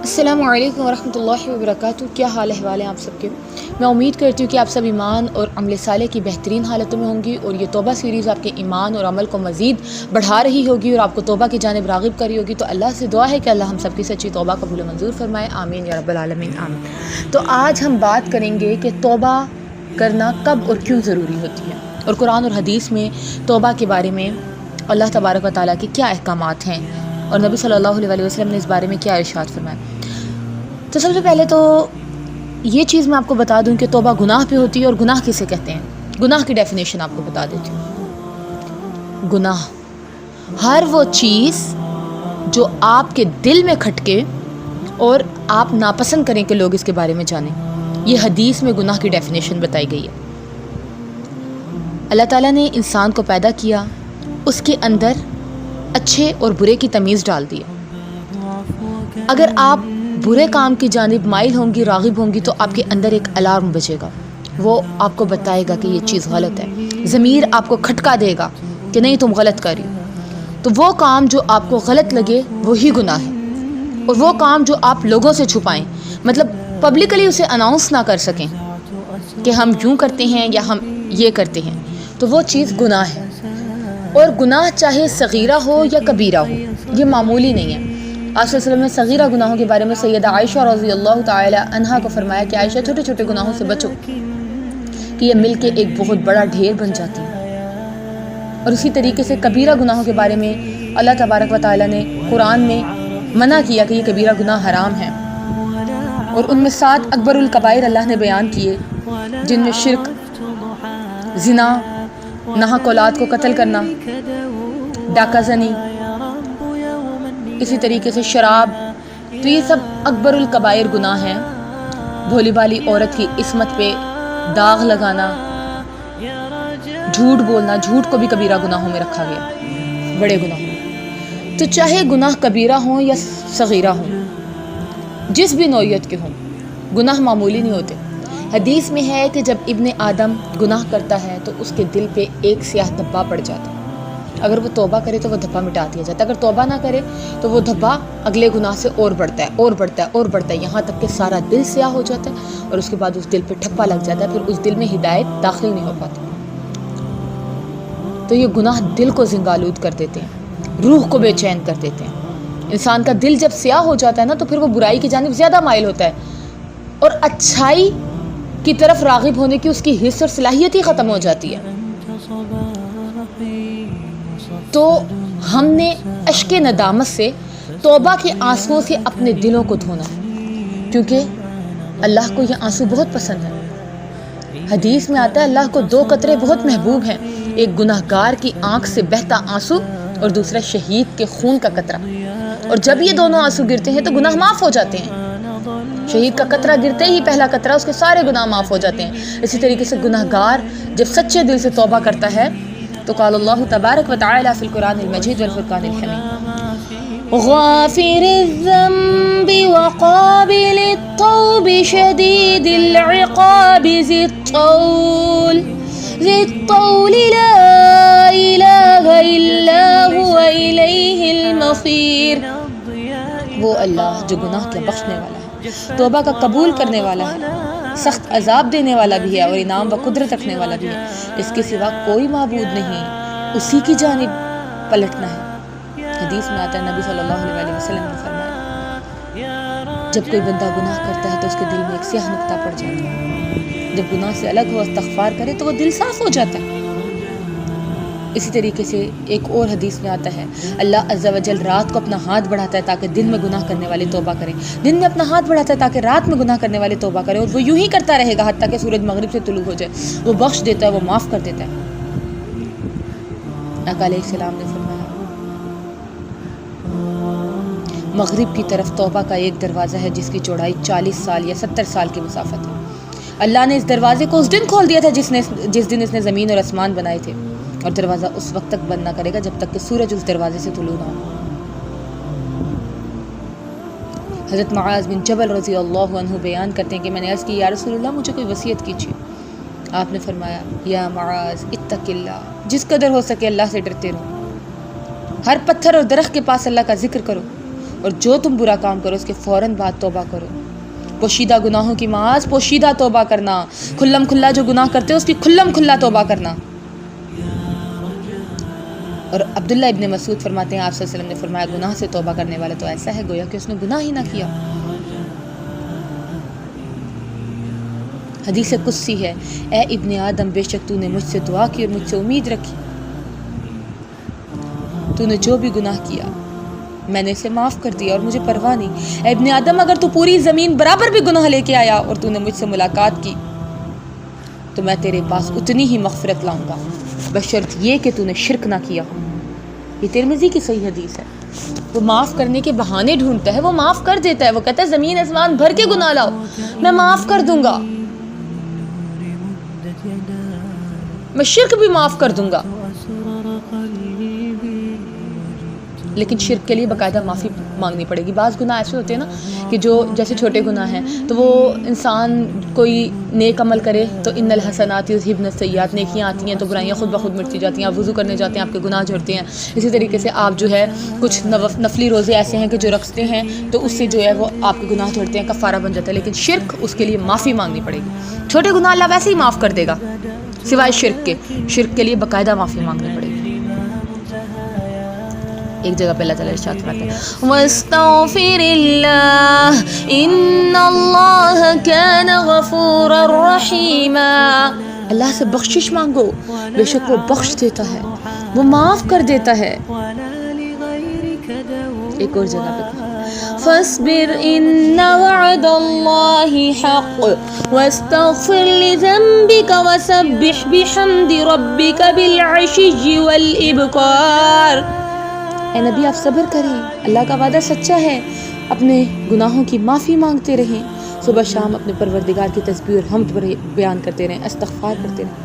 السلام علیکم ورحمۃ اللہ وبرکاتہ۔ کیا حال احوال ہیں آپ سب کے؟ میں امید کرتی ہوں کہ آپ سب ایمان اور عمل صالح کی بہترین حالتوں میں ہوں گی، اور یہ توبہ سیریز آپ کے ایمان اور عمل کو مزید بڑھا رہی ہوگی اور آپ کو توبہ کی جانب راغب کر رہی ہوگی۔ تو اللہ سے دعا ہے کہ اللہ ہم سب کی سچی توبہ قبول و منظور فرمائے، آمین یا رب العالمین، آمین۔ تو آج ہم بات کریں گے کہ توبہ کرنا کب اور کیوں ضروری ہوتی ہے، اور قرآن اور حدیث میں توبہ کے بارے میں اللہ تبارک و تعالیٰ کے کیا احکامات ہیں، اور نبی صلی اللہ علیہ وسلم نے اس بارے میں کیا ارشاد فرمایا۔ تو سب سے پہلے تو یہ چیز میں آپ کو بتا دوں کہ توبہ گناہ پہ ہوتی ہے، اور گناہ کسے کہتے ہیں۔ گناہ کی ڈیفینیشن آپ کو بتا دیتی ہوں۔ گناہ ہر وہ چیز جو آپ کے دل میں کھٹکے اور آپ ناپسند کریں کہ لوگ اس کے بارے میں جانیں، یہ حدیث میں گناہ کی ڈیفینیشن بتائی گئی ہے۔ اللہ تعالیٰ نے انسان کو پیدا کیا، اس کے اندر اچھے اور برے کی تمیز ڈال دی۔ اگر آپ برے کام کی جانب مائل ہوں گی، راغب ہوں گی، تو آپ کے اندر ایک الارم بجے گا، وہ آپ کو بتائے گا کہ یہ چیز غلط ہے۔ ضمیر آپ کو کھٹکا دے گا کہ نہیں تم غلط کر رہی ہو۔ تو وہ کام جو آپ کو غلط لگے وہی گناہ ہے، اور وہ کام جو آپ لوگوں سے چھپائیں، مطلب پبلکلی اسے اناؤنس نہ کر سکیں کہ ہم یوں کرتے ہیں یا ہم یہ کرتے ہیں، تو وہ چیز گناہ ہے۔ اور گناہ چاہے صغیرہ ہو یا کبیرہ ہو، یہ معمولی نہیں ہے۔ آپ صلی اللہ علیہ وسلم نے صغیرہ گناہوں کے بارے میں سیدہ عائشہ رضی اللہ تعالی عنہا کو فرمایا کہ عائشہ چھوٹے چھوٹے گناہوں سے بچو کہ یہ مل کے ایک بہت بڑا ڈھیر بن جاتی ہیں۔ اور اسی طریقے سے کبیرہ گناہوں کے بارے میں اللہ تبارک و تعالی نے قرآن میں منع کیا کہ یہ کبیرہ گناہ حرام ہیں، اور ان میں 7 اکبر الکبائر اللہ نے بیان کیے، جن میں شرک، زنا، ناحق اولاد کو قتل کرنا، ڈاکہ زنی، اسی طریقے سے شراب، تو یہ سب اکبر الکبائر گناہ ہیں۔ بھولی بھالی عورت کی عصمت پہ داغ لگانا، جھوٹ بولنا، جھوٹ کو بھی کبیرہ گناہوں میں رکھا گیا، بڑے گناہوں میں۔ تو چاہے گناہ کبیرہ ہوں یا صغیرہ ہوں، جس بھی نوعیت کے ہوں، گناہ معمولی نہیں ہوتے۔ حدیث میں ہے کہ جب ابن آدم گناہ کرتا ہے تو اس کے دل پہ ایک سیاہ دھبا پڑ جاتا ہے۔ اگر وہ توبہ کرے تو وہ دھبا مٹا دیا جاتا ہے، اگر توبہ نہ کرے تو وہ دھبا اگلے گناہ سے اور بڑھتا ہے اور بڑھتا ہے اور بڑھتا ہے، یہاں تک کہ سارا دل سیاہ ہو جاتا ہے، اور اس کے بعد اس دل پہ ٹھپا لگ جاتا ہے، پھر اس دل میں ہدایت داخل نہیں ہو پاتی۔ تو یہ گناہ دل کو زنگآلود کر دیتے ہیں، روح کو بے چین کر دیتے ہیں۔ انسان کا دل جب سیاہ ہو جاتا ہے نا، تو پھر وہ برائی کی جانب زیادہ مائل ہوتا ہے، اور اچھائی کی طرف راغب ہونے کی اس کی حس اور صلاحیت ہی ختم ہو جاتی ہے۔ تو ہم نے اشک ندامت سے، توبہ کے آنسوؤں سے اپنے دلوں کو دھونا ہے، کیونکہ اللہ کو یہ آنسو بہت پسند ہے۔ حدیث میں آتا ہے اللہ کو 2 قطرے بہت محبوب ہیں، ایک گناہ گار کی آنکھ سے بہتا آنسو اور دوسرا شہید کے خون کا قطرہ، اور جب یہ دونوں آنسو گرتے ہیں تو گناہ معاف ہو جاتے ہیں۔ شہید کا قطرہ گرتے ہی پہلا قطرہ، اس کے سارے گناہ معاف ہو جاتے ہیں۔ اسی طریقے سے گناہ گار جب سچے دل سے توبہ کرتا ہے تو قال اللہ تبارک و تعالی فی القرآن المجید والفرقان الحمید غافر الذنب وقابل التوب شدید العقاب ذی الطول لا الہ الا هو الیہ المصیر۔ وہ اللہ جو گناہ کا بخشنے والا ہے، توبہ کا قبول کرنے والا ہے، سخت عذاب دینے والا بھی ہے، اور انعام و قدرت رکھنے والا بھی ہے، اس کے سوا کوئی معبود نہیں، اسی کی جانب پلٹنا ہے۔ حدیث میں آتا ہے نبی صلی اللہ علیہ وسلم نے فرمایا جب کوئی بندہ گناہ کرتا ہے تو اس کے دل میں ایک سیاہ نقطہ پڑ جاتا ہے، جب گناہ سے الگ ہو، استغفار کرے تو وہ دل صاف ہو جاتا ہے۔ اسی طریقے سے ایک اور حدیث میں آتا ہے اللہ عز و جل رات کو اپنا ہاتھ بڑھاتا ہے تاکہ دن میں گناہ کرنے والے توبہ کریں، دن میں اپنا ہاتھ بڑھاتا ہے تاکہ رات میں گناہ کرنے والے توبہ کریں، اور وہ یوں ہی کرتا رہے گا حتیٰ کہ سورج مغرب سے طلوع ہو جائے۔ وہ بخش دیتا ہے، وہ معاف کر دیتا ہے۔ آقا علیہ السلام نے فرمایا مغرب کی طرف توبہ کا ایک دروازہ ہے جس کی چوڑائی 40 سال یا 70 سال کی مسافت ہے۔ اللہ نے اس دروازے کو اس دن کھول دیا تھا جس دن اس نے زمین اور آسمان بنائے تھے، اور دروازہ اس وقت تک بند نہ کرے گا جب تک کہ سورج اس دروازے سے طلوع نہ ہو۔ حضرت معاذ بن جبل رضی اللہ عنہ بیان کرتے ہیں کہ میں نے عرض کی یا رسول اللہ مجھے کوئی وصیت کیجیے۔ آپ نے فرمایا یا معاذ اتق اللہ، جس قدر ہو سکے اللہ سے ڈرتے رہو، ہر پتھر اور درخت کے پاس اللہ کا ذکر کرو، اور جو تم برا کام کرو اس کے فوراً بعد توبہ کرو. پوشیدہ گناہوں کی معاذ پوشیدہ توبہ کرنا، کھلم کھلا جو گناہ کرتے ہو اس کی کھلم کھلا توبہ کرنا. اور عبداللہ ابن مسعود فرماتے ہیں آپ صلی اللہ علیہ وسلم نے فرمایا گناہ سے توبہ کرنے والا تو ایسا ہے گویا کہ اس نے گناہ ہی نہ کیا. حدیث قدسی ہے، اے ابن آدم بے شک تو نے مجھ سے دعا کی اور مجھ سے امید رکھی، تو نے جو بھی گناہ کیا میں نے اسے معاف کر دیا اور مجھے پرواہ نہیں. اے ابن آدم اگر تو پوری زمین برابر بھی گناہ لے کے آیا اور تو نے مجھ سے ملاقات کی تو میں تیرے پاس اتنی ہی مغفرت لاؤں گا، بشرط یہ کہ تو نے شرک نہ کیا. یہ ترمذی کی صحیح حدیث ہے. وہ معاف کرنے کے بہانے ڈھونڈتا ہے، وہ معاف کر دیتا ہے. وہ کہتا ہے زمین آسمان بھر کے گناہ لاؤ میں معاف کر دوں گا، میں شرک بھی معاف کر دوں گا. لیکن شرک کے لیے باقاعدہ معافی مانگنی پڑے گی. بعض گناہ ایسے ہوتے ہیں نا کہ جو جیسے چھوٹے گناہ ہیں تو وہ انسان کوئی نیک عمل کرے تو ان الحسنات یذہبن السیئات، نیکیاں آتی ہیں تو برائیاں خود بخود مٹتی جاتی ہیں. آپ وضو کرنے جاتے ہیں آپ کے گناہ جھڑتے ہیں. اسی طریقے سے آپ جو ہے کچھ نفلی روزے ایسے ہیں کہ جو رکھتے ہیں تو اس سے جو ہے وہ آپ کے گناہ جھڑتے ہیں، کفارہ بن جاتا ہے. لیکن شرک اس کے لیے معافی مانگنی پڑے گی. چھوٹے گناہ اللہ ویسے ہی معاف کر دے گا سوائے شرک کے. شرک کے لیے باقاعدہ معافی مانگنی پڑے گی. ایک جگہ پہ اللہ تعالیٰ ارشاد فرماتا ہے وَاسْتَغْفِرِ اللَّهَ إِنَّ اللَّهَ كَانَ غَفُورًا رَحِيمًا. اللہ سے بخشش مانگو، بے شک وہ بخش دیتا ہے، وہ معاف کر دیتا ہے. ایک اور جگہ پہ فَاصْبِرْ إِنَّ وَعْدَ اللَّهِ حَقٌّ وَاسْتَغْفِرْ لِذَنبِكَ وَسَبِّحْ بِحَمْدِ رَبِّكَ بِالْعَشِيِّ وَالْإِبْكَارِ. اے نبی آپ صبر کریں، اللہ کا وعدہ سچا ہے. اپنے گناہوں کی معافی مانگتے رہیں، صبح شام اپنے پروردگار کی تسبیح اور حمد بیان کرتے رہیں، استغفار کرتے رہیں.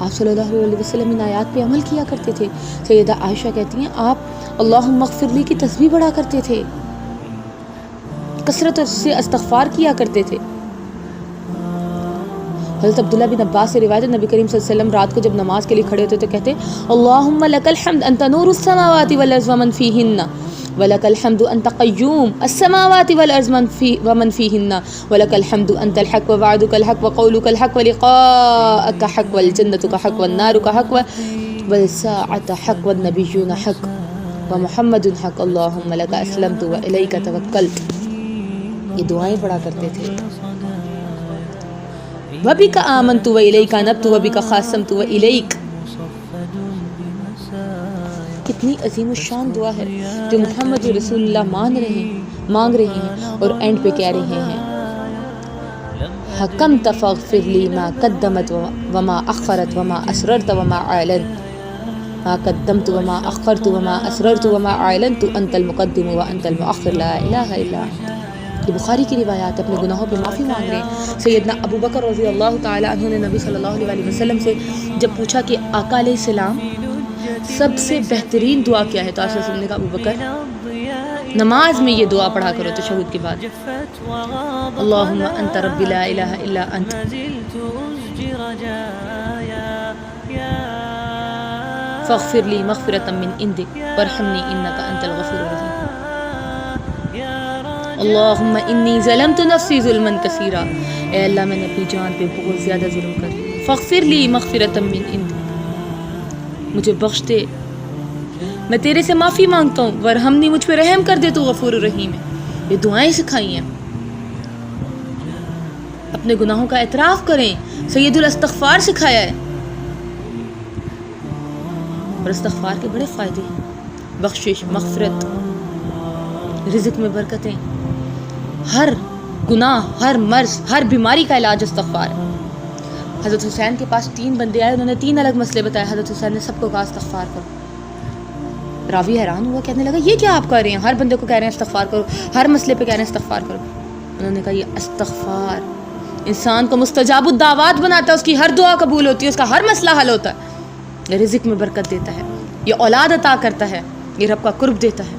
آپ صلی اللہ علیہ وسلم ان آیات پہ عمل کیا کرتے تھے. سیدہ عائشہ کہتی ہیں آپ اللہم اغفر لی کی تسبیح بڑھا کرتے تھے، کثرت سے استغفار کیا کرتے تھے. حضرت عبداللہ بن عباس سے روایت ہے نبی کریم صلی اللہ علیہ وسلم رات کو جب نماز کے لیے کھڑے ہوتے تو کہتے اللہم لک الحمد انت نور السماوات والارض ومن فیہن ولک الحمد انت قیوم السماوات والارض ومن فیہن ولک الحمد انت الحق ووعدک الحق وقولک الحق ولقاءک حق والجنۃ حق والنار حق والساعۃ حق والنبیون حق ومحمد حق اللہم لک اسلمت والیک توکلت. یہ دعائیں پڑھا کرتے تھے. وَبِكَ آمَنْتُ وَإِلَيْكَ أَنَبْتُ وَبِكَ خَاصَمْتُ وَإِلَيْكَ. کتنی عظیم الشان دعا ہے جو محمد رسول اللہ مانگ رہے ہیں اور اینڈ پہ کہہ رہے ہیں حکمت فاغفر لی ما قدمت وما اخرت وما اسررت وما اعلنت ما قدمت وما اخرت وما اسررت وما اعلنت انت المقدم وانت المؤخر لا الہ الا انت. یہ بخاری کی روایات اپنے گناہوں پہ معافی مانگ رہے ہیں. سیدنا ابو بکر رضی اللہ تعالی عنہ نے نبی صلی اللہ علیہ وسلم سے جب پوچھا کہ آقا علیہ السلام سب سے بہترین دعا کیا ہے تو آپ نے کہا ابو بکر نماز میں یہ دعا پڑھا کرو تشہد کے بعد اللہم انت ربی لا الہ الا انت فاغفر لی مغفرۃ من عندک وارحمنی انک انت الغفور الرحیم. اللہم انی ظلمت نفسی ظلما کثیرا. اے اللہ میں نے اپنی جان پہ بہت زیادہ ظلم کر لیا. فاغفر لی مغفرۃ من عندک، مجھے بخش دے، میں تیرے سے معافی مانگتا ہوں. ورحمنی، مجھ پہ رحم کر دے، تو غفور الرحیم ہے. یہ دعائیں سکھائی ہیں. اپنے گناہوں کا اعتراف کریں. سید الاستغفار سکھایا ہے. اور استغفار کے بڑے فائدے ہیں، بخشش، مغفرت، رزق میں برکتیں. ہر گناہ، ہر مرض، ہر بیماری کا علاج استغفار ہے. حضرت حسین کے پاس 3 بندے آئے، انہوں نے 3 الگ مسئلے بتائے. حضرت حسین نے سب کو کہا استغفار کرو. راوی حیران ہوا، کہنے لگا یہ کیا آپ کہہ رہے ہیں؟ ہر بندے کو کہہ رہے ہیں استغفار کرو، ہر مسئلے پہ کہہ رہے ہیں استغفار کرو. انہوں نے کہا یہ استغفار انسان کو مستجاب الدعوات بناتا ہے، اس کی ہر دعا قبول ہوتی ہے، اس کا ہر مسئلہ حل ہوتا ہے. یہ رزق میں برکت دیتا ہے، یہ اولاد عطا کرتا ہے، یہ رب کا قرب دیتا ہے.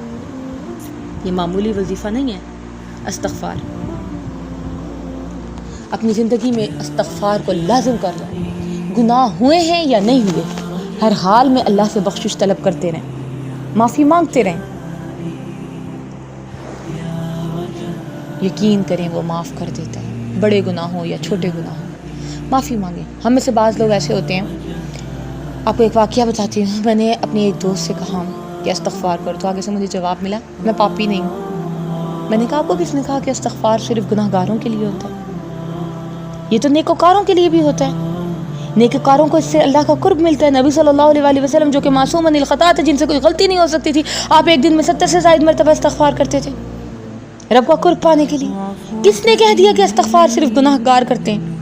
یہ معمولی وظیفہ نہیں ہے. استغفار اپنی زندگی میں استغفار کو لازم کر لو. گناہ ہوئے ہیں یا نہیں ہوئے، ہر حال میں اللہ سے بخشش طلب کرتے رہیں، معافی مانگتے رہیں. یقین کریں وہ معاف کر دیتا ہے، بڑے گناہ ہوں یا چھوٹے گناہ ہوں. معافی مانگیں. ہم میں سے بعض لوگ ایسے ہوتے ہیں، آپ کو ایک واقعہ بتاتی ہوں. میں نے اپنی ایک دوست سے کہا کہ استغفار کرو، تو آگے سے مجھے جواب ملا میں پاپی نہیں ہوں. میں نے کہا آپ کو کس نے کہا کہ استغفار صرف گناہ گاروں کے لیے ہوتا ہے؟ یہ تو نیکوکاروں کے لیے بھی ہوتا ہے. نیکوکاروں کو اس سے اللہ کا قرب ملتا ہے. نبی صلی اللہ علیہ وسلم جو کہ معصوم عن الخطا تھے، جن سے کوئی غلطی نہیں ہو سکتی تھی، آپ ایک دن میں 70 سے زائد مرتبہ استغفار کرتے تھے رب کا قرب پانے کے لیے. کس نے کہہ دیا کہ استغفار صرف گناہ گار کرتے ہیں؟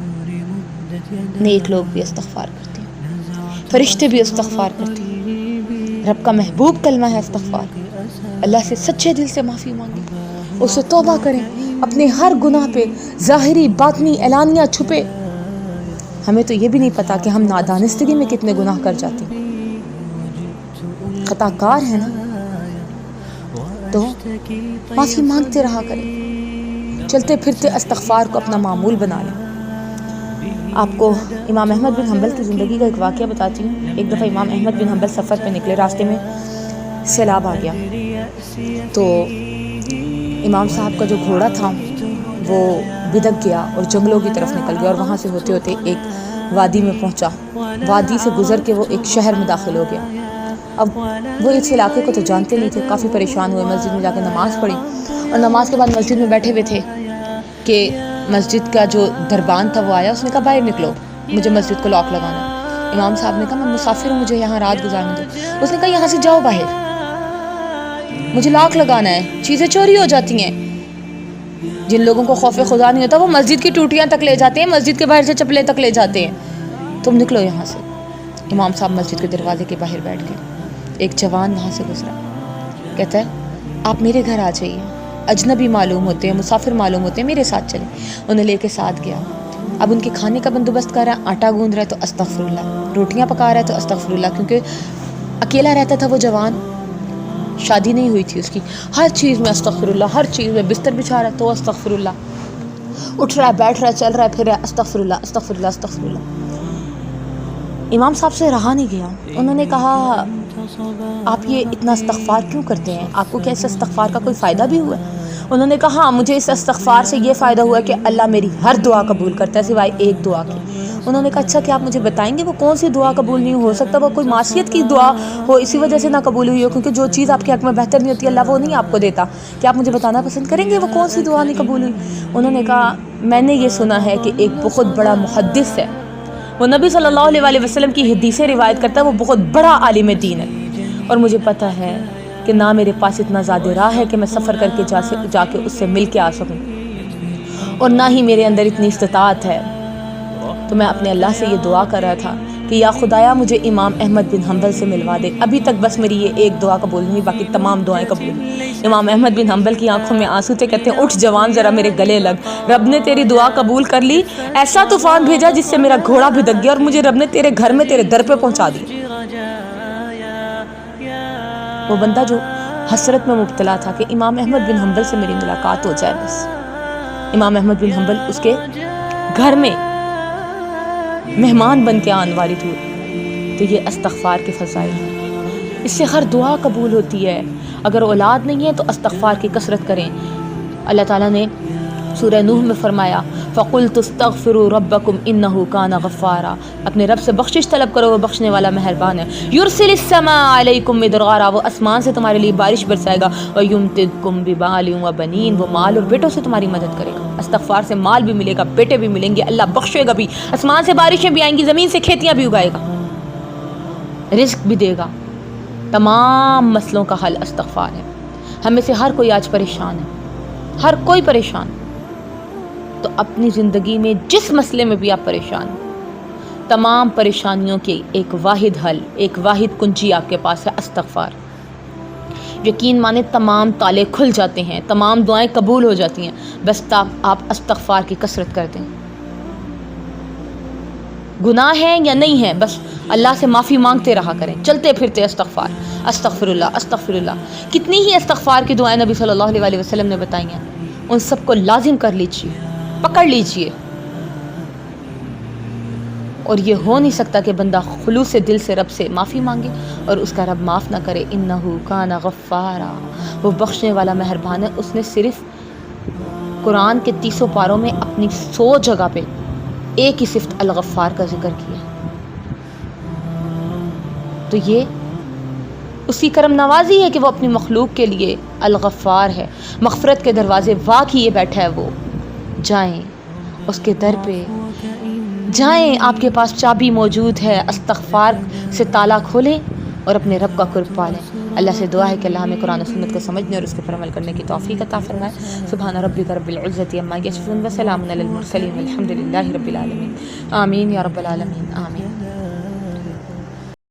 نیک لوگ بھی استغفار کرتے ہیں، فرشتے بھی استغفار کرتے ہیں. رب کا محبوب کلمہ ہے استغفار. اللہ سے سچے دل سے معافی مانگیں، اس سے توبہ کریں اپنے ہر گناہ پہ، ظاہری، باطنی، اعلانیہ، چھپے. ہمیں تو یہ بھی نہیں پتا کہ ہم نادانستگی میں کتنے گناہ کر جاتے ہیں. خطا کار ہیں نا، تو معافی مانگتے رہا کریں. چلتے پھرتے استغفار کو اپنا معمول بنا لیں. آپ کو امام احمد بن حنبل کی زندگی کا ایک واقعہ بتاتی ہوں. ایک دفعہ امام احمد بن حنبل سفر پہ نکلے، راستے میں سیلاب آ گیا، تو امام صاحب کا جو گھوڑا تھا وہ بدک گیا اور جنگلوں کی طرف نکل گیا، اور وہاں سے ہوتے ہوتے ایک وادی میں پہنچا. وادی سے گزر کے وہ ایک شہر میں داخل ہو گیا. اب وہ اس علاقے کو تو جانتے نہیں تھے، کافی پریشان ہوئے. مسجد میں جا کے نماز پڑھی، اور نماز کے بعد مسجد میں بیٹھے ہوئے تھے کہ مسجد کا جو دربان تھا وہ آیا. اس نے کہا باہر نکلو، مجھے مسجد کو لاک لگانا. امام صاحب نے کہا میں مسافر ہوں، مجھے یہاں رات گزارنے دو. اس نے کہا یہاں سے جاؤ باہر، مجھے لاک لگانا ہے، چیزیں چوری ہو جاتی ہیں. جن لوگوں کو خوف خدا نہیں ہوتا وہ مسجد کی ٹوٹیاں تک لے جاتے ہیں، مسجد کے باہر سے چپلیں تک لے جاتے ہیں. تم نکلو یہاں سے. امام صاحب مسجد کے دروازے کے باہر بیٹھ گئے. ایک جوان وہاں سے گزرا، کہتا ہے آپ میرے گھر آ جائیے، اجنبی معلوم ہوتے ہیں، مسافر معلوم ہوتے ہیں، میرے ساتھ چلیں. انہیں لے کے ساتھ گیا. اب ان کے کھانے کا بندوبست کر رہا ہے، آٹا گوندھ رہا ہے تو استغفر اللہ، روٹیاں پکا رہا ہے تو استغفر اللہ، کیونکہ اکیلا رہتا تھا وہ جوان، شادی نہیں ہوئی تھی اس کی. ہر چیز میں استغفر اللہ، ہر چیز میں. بستر بچھا رہا ہے تو استغفر اللہ، اٹھ رہا ہے، بیٹھ رہا ہے، چل رہا ہے، پھر رہا ہے، استغفر اللہ استغفر اللہ استغفر اللہ. امام صاحب سے رہا نہیں گیا. انہوں نے کہا آپ یہ اتنا استغفار کیوں کرتے ہیں؟ آپ کو کیا اس استغفار کا کوئی فائدہ بھی ہوا ہے؟ انہوں نے کہا ہاں، مجھے اس استغفار سے یہ فائدہ ہوا کہ اللہ میری ہر دعا قبول کرتا ہے سوائے ایک دعا کی. انہوں نے کہا اچھا، کیا آپ مجھے بتائیں گے وہ کون سی دعا قبول نہیں ہو سکتا؟ وہ کوئی معصیت کی دعا ہو اسی وجہ سے نہ قبول ہوئی ہو، کیونکہ جو چیز آپ کے حق میں بہتر نہیں ہوتی اللہ وہ نہیں آپ کو دیتا. کیا آپ مجھے بتانا پسند کریں گے وہ کون سی دعا نہیں قبول ہوئی؟ انہوں نے کہا میں نے یہ سنا ہے کہ ایک بہت بڑا محدث ہے، وہ نبی صلی اللہ علیہ وسلم کی حدیثیں روایت کرتا ہے، وہ بہت بڑا عالم دین ہے، اور مجھے پتہ ہے کہ نہ میرے پاس اتنا زیادہ راہ ہے کہ میں سفر کر کے جا کے اس سے مل کے آ سکوں، اور نہ ہی میرے اندر اتنی استطاعت ہے. تو میں اپنے اللہ سے یہ دعا کر رہا تھا کہ یا خدایا مجھے امام احمد بن حنبل سے ملوا دے. ابھی تک بس میری یہ ایک دعا قبول نہیں، باقی تمام دعائیں قبول ہیں. امام احمد بن حنبل کی آنکھوں میں آنسو تھے. کہتے ہیں اٹھ جوان، ذرا میرے گلے لگ، رب نے تیری دعا قبول کر لی. ایسا طوفان بھیجا جس سے میرا گھوڑا بھدک گیا، اور مجھے رب نے تیرے گھر میں تیرے در پہ پہنچا دی. وہ بندہ جو حسرت میں مبتلا تھا کہ امام احمد بن حنبل سے میری ملاقات ہو جائے، بس امام احمد بن حنبل اس کے گھر میں مہمان بن کے آنے والی تھی. تو یہ استغفار کے فضائل ہیں، اس سے ہر دعا قبول ہوتی ہے. اگر اولاد نہیں ہے تو استغفار کی کثرت کریں. اللہ تعالیٰ نے سورہ نوح میں فرمایا فَقُلْتُ اسْتَغْفِرُوا رَبَّكُمْ إِنَّهُ كَانَ غَفَّارًا، اپنے رب سے بخشش طلب کرو، وہ بخشنے والا مہربان ہے. يُرْسِلِ السَّمَاءَ عَلَيْكُمْ مِدْرَارًا، وہ آسمان سے تمہارے لیے بارش برسائے گا. وَيُمْدِدْكُمْ بِمَالٍ وَبَنِينَ، وہ مال اور بیٹوں سے تمہاری مدد کرے گا. استغفار سے مال بھی ملے گا، بیٹے بھی ملیں گے، اللہ بخشے گا بھی، آسمان سے بارشیں بھی آئیں گی، زمین سے کھیتیاں بھی اگائے گا، رزق بھی دے گا. تمام مسئلوں کا حل استغفار ہے. ہم میں سے ہر کوئی آج پریشان ہے، ہر کوئی پریشان. تو اپنی زندگی میں جس مسئلے میں بھی آپ پریشان ہیں، تمام پریشانیوں کے ایک واحد حل، ایک واحد کنجی آپ کے پاس ہے، استغفار. یقین مانے تمام تالے کھل جاتے ہیں، تمام دعائیں قبول ہو جاتی ہیں، بس آپ استغفار کی کثرت کرتے ہیں. گناہ ہے یا نہیں ہے، بس اللہ سے معافی مانگتے رہا کریں، چلتے پھرتے استغفار، استغفر اللہ استغفر اللہ. کتنی ہی استغفار کی دعائیں نبی صلی اللہ علیہ وسلم نے بتائی ہیں، ان سب کو لازم کر لیجیے، پکڑ لیجیے. اور یہ ہو نہیں سکتا کہ بندہ خلوص دل سے رب سے معافی مانگے اور اس کا رب معاف نہ کرے. انہو کان غفارا، وہ بخشنے والا مہربان ہے. اس نے صرف قرآن کے 30 پاروں میں اپنی 100 جگہ پہ ایک ہی صفت الغفار کا ذکر کیا. تو یہ اسی کرم نوازی ہے کہ وہ اپنی مخلوق کے لیے الغفار ہے. مغفرت کے دروازے واہ کیے بیٹھا ہے وہ. جائیں اس کے در پہ، جائیں، آپ کے پاس چابی موجود ہے. استغفار سے تالا کھولیں اور اپنے رب کا قرب پالیں. اللہ سے دعا ہے کہ اللہ ہمیں قرآن و سنت کو سمجھنے اور اس کے پر عمل کرنے کی توفیق عطا فرمائے. سبحان ربک رب العزت عما یصفون وسلام علی المرسلین والحمد للہ رب العالمین. آمین یا رب العالمین. آمین.